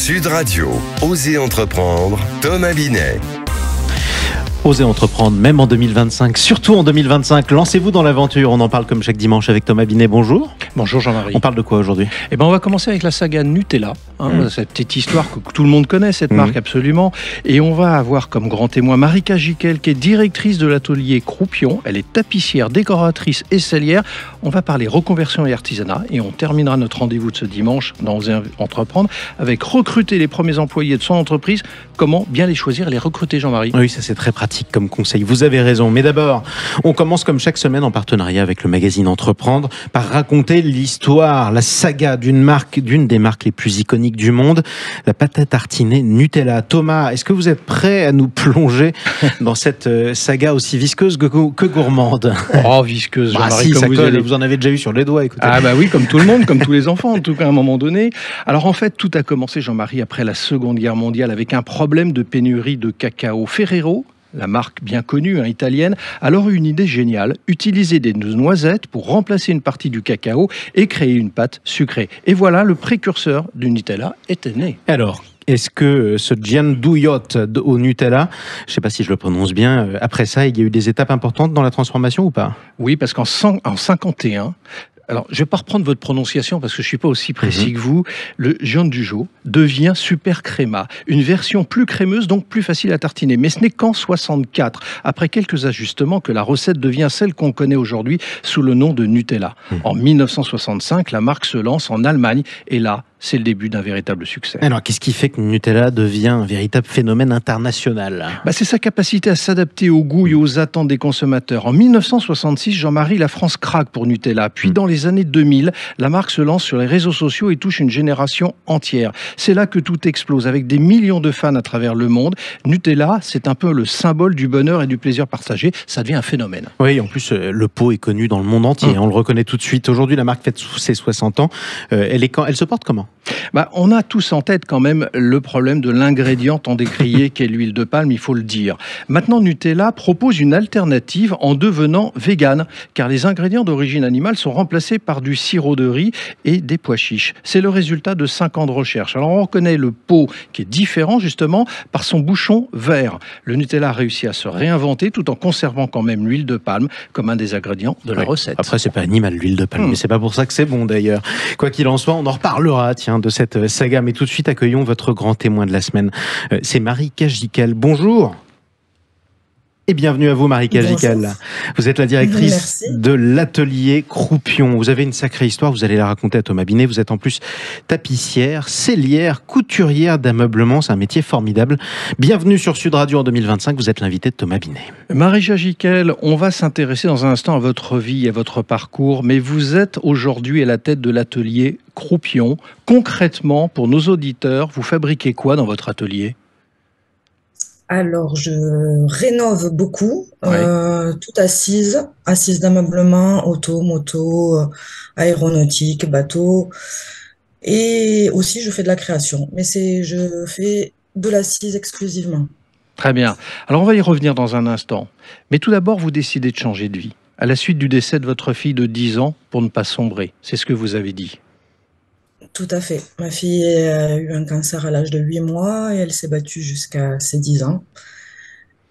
Sud Radio, Osez entreprendre, Thomas Binet. Osez entreprendre, même en 2025, surtout en 2025. Lancez-vous dans l'aventure. On en parle comme chaque dimanche avec Thomas Binet. Bonjour. Bonjour Jean-Marie. On parle de quoi aujourd'hui ? On va commencer avec la saga Nutella. Cette petite histoire que tout le monde connaît, cette marque absolument. Et on va avoir comme grand témoin Marika Jiquel, qui est directrice de l'atelier Croupion. Elle est tapissière, décoratrice et sellière. On va parler reconversion et artisanat. Et on terminera notre rendez-vous de ce dimanche dans Osez entreprendre avec recruter les premiers employés de son entreprise. Comment bien les choisir et les recruter, Jean-Marie ? Oui, ça c'est très pratique comme conseil. Vous avez raison. Mais d'abord, on commence comme chaque semaine en partenariat avec le magazine Entreprendre par raconter l'histoire, la saga d'une des marques les plus iconiques du monde, la pâte à tartiner Nutella. Thomas, est-ce que vous êtes prêt à nous plonger dans cette saga aussi visqueuse que gourmande ? Oh, visqueuse, Jean-Marie, si, comme ça vous colle, allez. vous en avez déjà eu sur les doigts, écoutez. Ah bah oui, comme tout le monde, comme tous les enfants, en tout cas à un moment donné. Alors en fait, tout a commencé, Jean-Marie, après la Seconde Guerre mondiale avec un problème de pénurie de cacao. Ferrero, la marque bien connue, italienne, a alors eu une idée géniale, utiliser des noisettes pour remplacer une partie du cacao et créer une pâte sucrée. Et voilà, le précurseur du Nutella était né. Alors, est-ce que ce gianduiot au Nutella, je ne sais pas si je le prononce bien, après ça, il y a eu des étapes importantes dans la transformation ou pas ? Oui, parce qu'en 51... Alors, je ne vais pas reprendre votre prononciation parce que je ne suis pas aussi précis que vous. Le giandujo devient super créma, une version plus crémeuse, donc plus facile à tartiner. Mais ce n'est qu'en 64, après quelques ajustements, que la recette devient celle qu'on connaît aujourd'hui sous le nom de Nutella. En 1965, la marque se lance en Allemagne et là, c'est le début d'un véritable succès. Alors, qu'est-ce qui fait que Nutella devient un véritable phénomène international ? C'est sa capacité à s'adapter aux goûts et aux attentes des consommateurs. En 1966, Jean-Marie, la France craque pour Nutella. Puis dans les années 2000, la marque se lance sur les réseaux sociaux et touche une génération entière. C'est là que tout explose, avec des millions de fans à travers le monde. Nutella, c'est un peu le symbole du bonheur et du plaisir partagé. Ça devient un phénomène. Oui, en plus, le pot est connu dans le monde entier. On le reconnaît tout de suite. Aujourd'hui, la marque fête ses 60 ans. Elle se porte comment ? On a tous en tête quand même le problème de l'ingrédient tant décrié qu'est l'huile de palme, il faut le dire. Maintenant, Nutella propose une alternative en devenant végane, car les ingrédients d'origine animale sont remplacés par du sirop de riz et des pois chiches. C'est le résultat de 5 ans de recherche. Alors on reconnaît le pot qui est différent justement par son bouchon vert. Le Nutella a réussi à se réinventer tout en conservant quand même l'huile de palme comme un des ingrédients de la recette. Après, c'est pas animal l'huile de palme, mais c'est pas pour ça que c'est bon d'ailleurs. Quoi qu'il en soit, on en reparlera de cette saga. Mais tout de suite, accueillons votre grand témoin de la semaine. C'est Marika Jiquel. Bonjour. Et bienvenue à vous, Marika Jiquel. Vous êtes la directrice de l'atelier Croupion. Vous avez une sacrée histoire, vous allez la raconter à Thomas Binet. Vous êtes en plus tapissière, sellière, couturière d'ameublement. C'est un métier formidable. Bienvenue sur Sud Radio en 2025. Vous êtes l'invité de Thomas Binet. Marika Jiquel, on va s'intéresser dans un instant à votre vie et à votre parcours. Mais vous êtes aujourd'hui à la tête de l'atelier Croupion. Concrètement, pour nos auditeurs, vous fabriquez quoi dans votre atelier ? Alors, je rénove beaucoup, toute assise d'ameublement, auto, moto, aéronautique, bateau. Et aussi, je fais de la création. Mais je fais de l'assise exclusivement. Très bien. Alors, on va y revenir dans un instant. Mais tout d'abord, vous décidez de changer de vie. À la suite du décès de votre fille de 10 ans, pour ne pas sombrer. C'est ce que vous avez dit. Tout à fait. Ma fille a eu un cancer à l'âge de 8 mois et elle s'est battue jusqu'à ses 10 ans.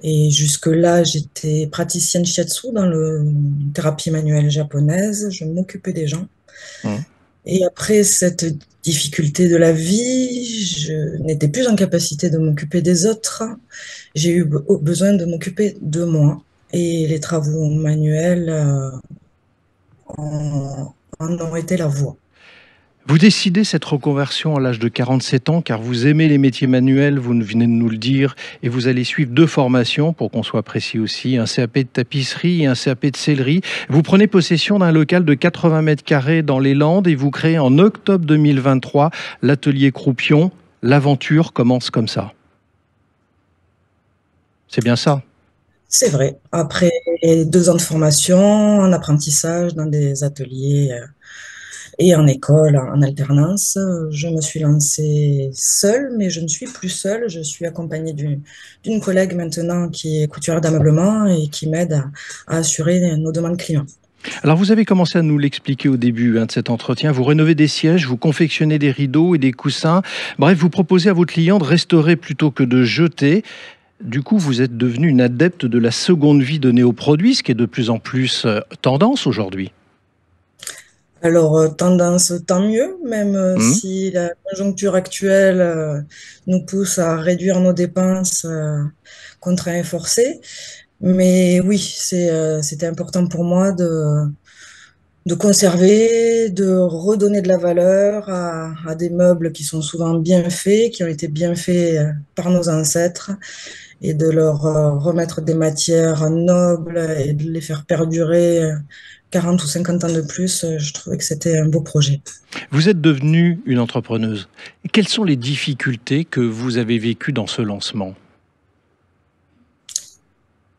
Et jusque-là, j'étais praticienne shiatsu dans la thérapie manuelle japonaise. Je m'occupais des gens. Et après cette difficulté de la vie, je n'étais plus en capacité de m'occuper des autres. J'ai eu besoin de m'occuper de moi. Et les travaux manuels en ont été la voie. Vous décidez cette reconversion à l'âge de 47 ans car vous aimez les métiers manuels, vous venez de nous le dire, et vous allez suivre 2 formations, pour qu'on soit précis aussi, un CAP de tapisserie et un CAP de sellerie. Vous prenez possession d'un local de 80 mètres carrés dans les Landes et vous créez en octobre 2023 l'atelier Croupion. L'aventure commence comme ça. C'est bien ça ? C'est vrai. Après 2 ans de formation, en apprentissage dans des ateliers et en école, en alternance, je me suis lancée seule, mais je ne suis plus seule. Je suis accompagnée d'une collègue maintenant qui est couturière d'ameublement et qui m'aide à assurer nos demandes clients. Alors vous avez commencé à nous l'expliquer au début de cet entretien. Vous rénovez des sièges, vous confectionnez des rideaux et des coussins. Bref, vous proposez à vos clients de restaurer plutôt que de jeter. Du coup, vous êtes devenu une adepte de la seconde vie donnée aux produits, ce qui est de plus en plus tendance aujourd'hui. Alors, tendance, tant mieux, même Hmm. si la conjoncture actuelle nous pousse à réduire nos dépenses contraints et forcés. Mais oui, c'était important pour moi de conserver, de redonner de la valeur à des meubles qui sont souvent bien faits, qui ont été bien faits par nos ancêtres, et de leur remettre des matières nobles et de les faire perdurer 40 ou 50 ans de plus. Je trouvais que c'était un beau projet. Vous êtes devenue une entrepreneuse. Quelles sont les difficultés que vous avez vécues dans ce lancement?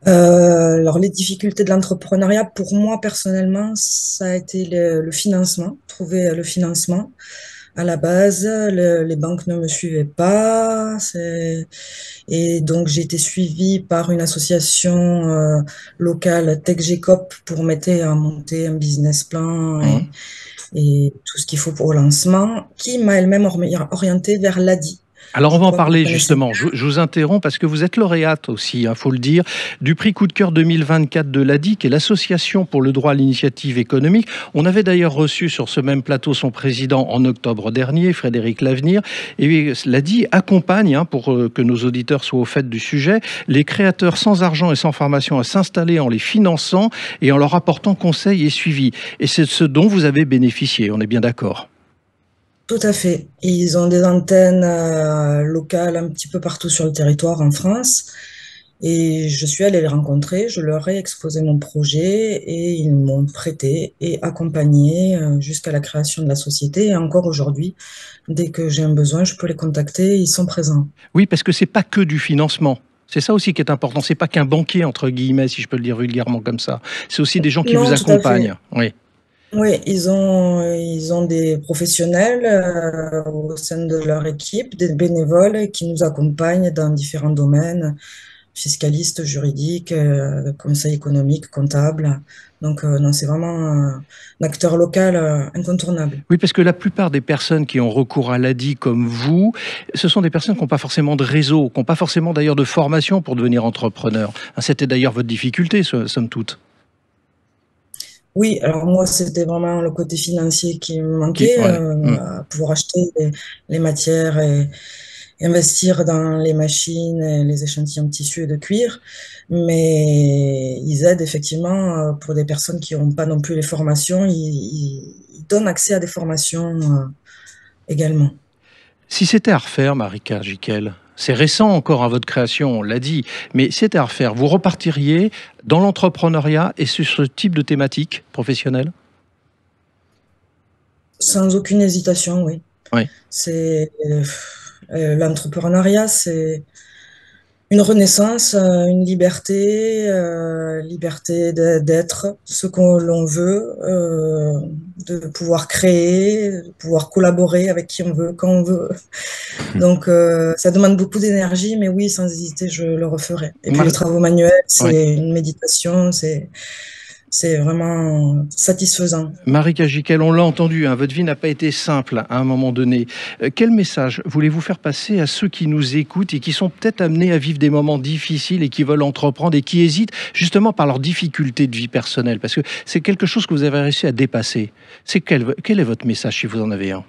Alors, les difficultés de l'entrepreneuriat, pour moi personnellement, ça a été le financement, trouver le financement. À la base, les banques ne me suivaient pas, et donc j'ai été suivie par une association locale, TechGCOP, pour m'aider à monter un business plan Hmm. et tout ce qu'il faut pour le lancement, qui m'a elle-même orientée vers l'ADI. Alors on Je va en crois que vous parler connaissez. justement. Je vous interromps parce que vous êtes lauréate aussi, il faut le dire, du prix Coup de cœur 2024 de l'ADI, qui est l'Association pour le droit à l'initiative économique. On avait d'ailleurs reçu sur ce même plateau son président en octobre dernier, Frédéric Lavenir. Et l'ADI accompagne, pour que nos auditeurs soient au fait du sujet, les créateurs sans argent et sans formation à s'installer en les finançant et en leur apportant conseils et suivi. Et c'est ce dont vous avez bénéficié, on est bien d'accord. Tout à fait. Ils ont des antennes locales un petit peu partout sur le territoire en France. Et je suis allée les rencontrer, je leur ai exposé mon projet et ils m'ont prêté et accompagné jusqu'à la création de la société. Et encore aujourd'hui, dès que j'ai un besoin, je peux les contacter, ils sont présents. Oui, parce que c'est pas que du financement. C'est ça aussi qui est important. C'est pas qu'un banquier, entre guillemets, si je peux le dire vulgairement comme ça. C'est aussi des gens qui vous Non, tout à fait. accompagnent. Oui. Oui, ils ont des professionnels au sein de leur équipe, des bénévoles qui nous accompagnent dans différents domaines, fiscalistes, juridiques, conseil économique, comptable. Donc, non, c'est vraiment un acteur local incontournable. Oui, parce que la plupart des personnes qui ont recours à l'ADI comme vous, ce sont des personnes qui n'ont pas forcément de réseau, qui n'ont pas forcément d'ailleurs de formation pour devenir entrepreneur. C'était d'ailleurs votre difficulté, somme toute. Oui, alors moi, c'était vraiment le côté financier qui me Qui, manquait, ouais. Hmm. à pouvoir acheter les matières et investir dans les machines et les échantillons de tissu et de cuir. Mais ils aident effectivement pour des personnes qui n'ont pas non plus les formations, ils donnent accès à des formations également. Si c'était à refaire, Marika Jiquel, c'est récent encore à votre création, on l'a dit, mais si c'était à refaire, vous repartiriez dans l'entrepreneuriat et sur ce type de thématique professionnelle? Sans aucune hésitation, oui. Oui. C'est l'entrepreneuriat, c'est une renaissance, une liberté, liberté d'être ce que l'on veut, de pouvoir créer, de pouvoir collaborer avec qui on veut, quand on veut. Donc, ça demande beaucoup d'énergie, mais oui, sans hésiter, je le referai. Et puis, les Mar- travaux manuels, ouais. c'est une méditation, c'est vraiment satisfaisant. Marika Jiquel, on l'a entendu, votre vie n'a pas été simple à un moment donné. Quel message voulez-vous faire passer à ceux qui nous écoutent et qui sont peut-être amenés à vivre des moments difficiles et qui veulent entreprendre et qui hésitent justement par leurs difficultés de vie personnelle? Parce que c'est quelque chose que vous avez réussi à dépasser. Quel est votre message si vous en avez un?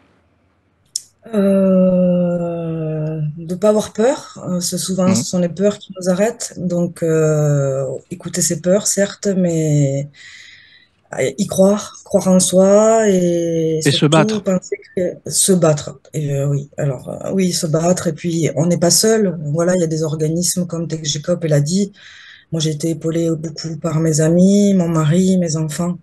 De ne pas avoir peur. Souvent, Mhm. ce sont les peurs qui nous arrêtent. Donc, écouter ses peurs, certes, mais y croire, croire en soi et Et se surtout battre. penser que se battre. Et oui, alors oui, se battre. Et puis, on n'est pas seul. Voilà, il y a des organismes comme TechGCOP et l'a dit. Moi, j'ai été épaulée beaucoup par mes amis, mon mari, mes enfants.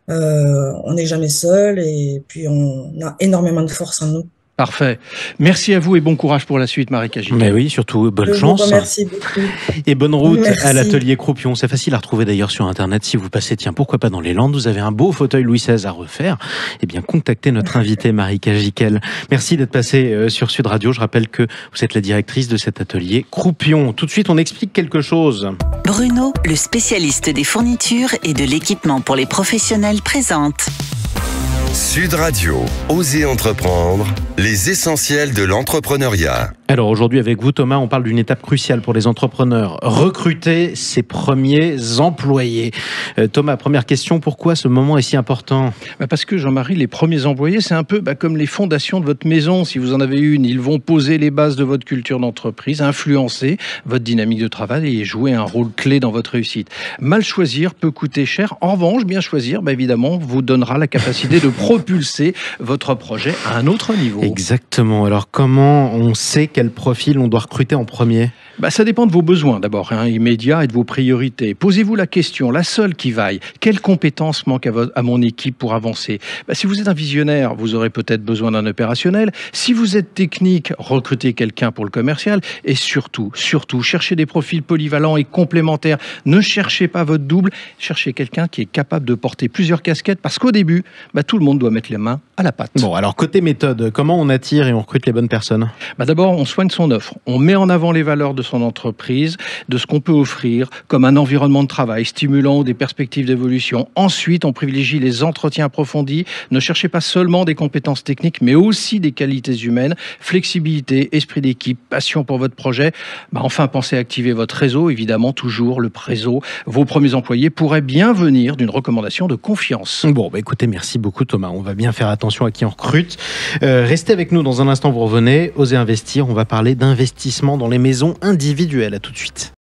On n'est jamais seul et puis on a énormément de force en nous. Parfait. Merci à vous et bon courage pour la suite, Marie Cagical. Mais oui, surtout bonne chance. Merci beaucoup. Et bonne route Merci. à l'atelier Croupion. C'est facile à retrouver d'ailleurs sur Internet. Si vous passez, tiens, pourquoi pas dans les Landes, vous avez un beau fauteuil Louis XVI à refaire. Eh bien, contactez notre invitée Marie Cagical. Merci d'être passée sur Sud Radio. Je rappelle que vous êtes la directrice de cet atelier Croupion. Tout de suite, on explique quelque chose. Bruno, le spécialiste des fournitures et de l'équipement pour les professionnels, présente Sud Radio, Osez entreprendre, les essentiels de l'entrepreneuriat. Alors aujourd'hui avec vous Thomas, on parle d'une étape cruciale pour les entrepreneurs, recruter ses premiers employés. Thomas, première question, pourquoi ce moment est si important ? Parce que Jean-Marie, les premiers employés, c'est un peu comme les fondations de votre maison. Si vous en avez une, ils vont poser les bases de votre culture d'entreprise, influencer votre dynamique de travail et jouer un rôle clé dans votre réussite. Mal choisir peut coûter cher. En revanche, bien choisir, évidemment, vous donnera la capacité de propulser votre projet à un autre niveau. Exactement. Alors comment on sait quel profil on doit recruter en premier ? Ça dépend de vos besoins d'abord, immédiats, et de vos priorités. Posez-vous la question, la seule qui vaille, quelles compétences manquent à mon équipe pour avancer ? Si vous êtes un visionnaire, vous aurez peut-être besoin d'un opérationnel. Si vous êtes technique, recrutez quelqu'un pour le commercial. Et surtout, cherchez des profils polyvalents et complémentaires. Ne cherchez pas votre double, cherchez quelqu'un qui est capable de porter plusieurs casquettes, parce qu'au début, tout le monde doit mettre les mains à la pâte. Bon, alors côté méthode, comment on attire et on recrute les bonnes personnes ? D'abord, on soigne son offre. On met en avant les valeurs de son entreprise, de ce qu'on peut offrir, comme un environnement de travail stimulant ou des perspectives d'évolution. Ensuite, on privilégie les entretiens approfondis. Ne cherchez pas seulement des compétences techniques, mais aussi des qualités humaines, flexibilité, esprit d'équipe, passion pour votre projet. Enfin, pensez à activer votre réseau, évidemment, toujours le réseau. Vos premiers employés pourraient bien venir d'une recommandation de confiance. Bon, écoutez, merci beaucoup Thomas. On va bien faire attention à qui on recrute. Restez avec nous dans un instant, vous revenez. Osez investir, on va parler d'investissement dans les maisons individuelles. À tout de suite.